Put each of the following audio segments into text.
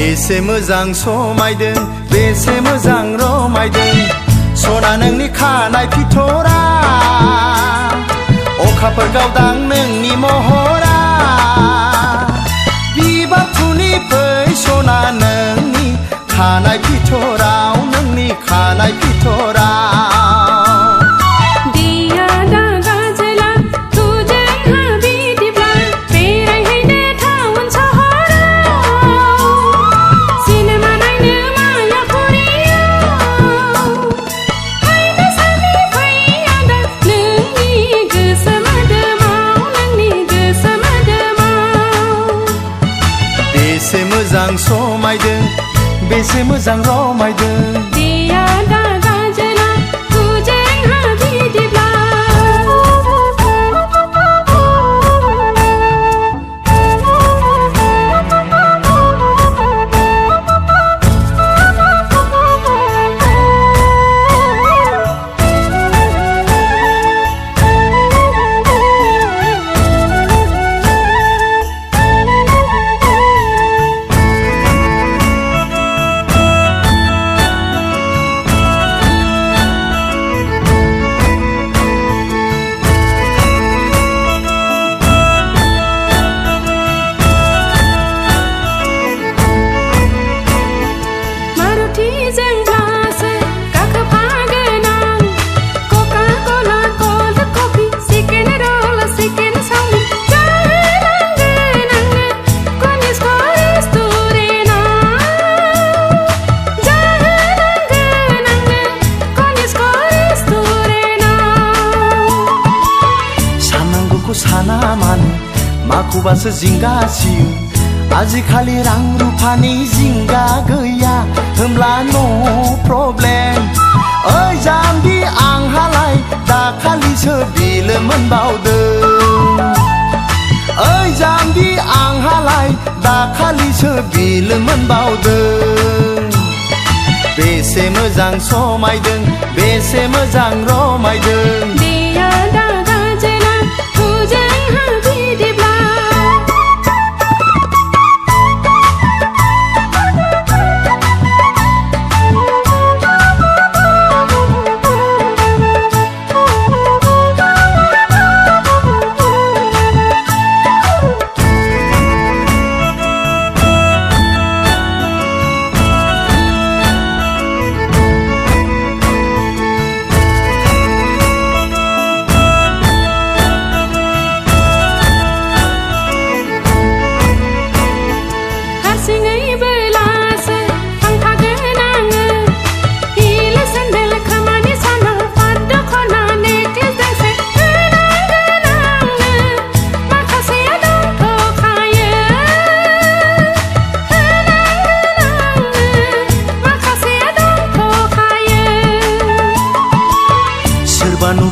बेसे मोजां समायदों बेसे मोजां रमायदों सना नोंनि खानाय फिथरा अखाफोर गावदां नोंनि महरा बिबार थुनि फै सना नोंनि खानाय फिथराव नोंनि खानाय फिथराव बेसे मोजां समायदों बेसे मोजां रमायदों साना मानो माखौबासो जिंगासियो आजिखालि रां रुफानि जिंगा गैया होमब्ला नो प्रब्लेम ओइ जाम्बि आंहालाय दाखालिसो बिल मोनबावदों ओइ जाम्बि आंहालाय दाखालिसो बिल मोनबावदों बेसे मोजां समायदों बेसे मोजां रमायदों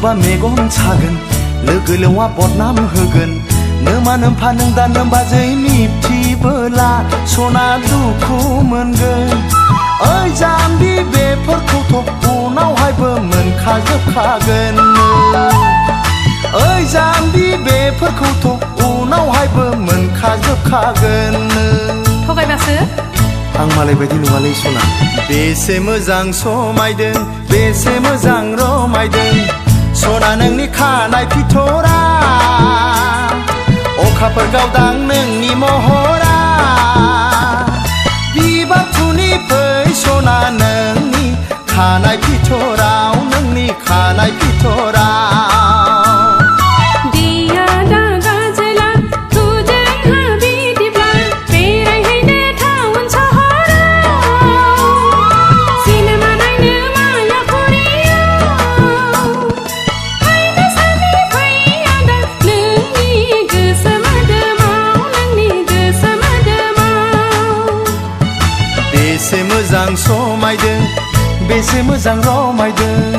नुबा मेगन सागोन लोगो लेवा बदनाम होगोन नोमा नोमफा नों दा नोमबाजै मिथिबोला सना दुखु मोनगोन ओइ जाम्बि बेफोरखौथ' उनावहायबो मोनखाजोबखागोन ओइ जाम्बि बेफोरखौथ' उनावहायबो मोनखाजोबखागोन थगायबासो आं मालाय बायदि नङालै सना बेसे मोजां समायदों बेसे मोजां रमायदों सना नोंनि खानाय फिथरा अखाफोर गावदां नोंनि महरा बिबार थुनि फै सना नोंनि खानाय फिथराव नोंनि खानाय फिथराव बेसे मोजां समायदों बेसे मोजां रमायदों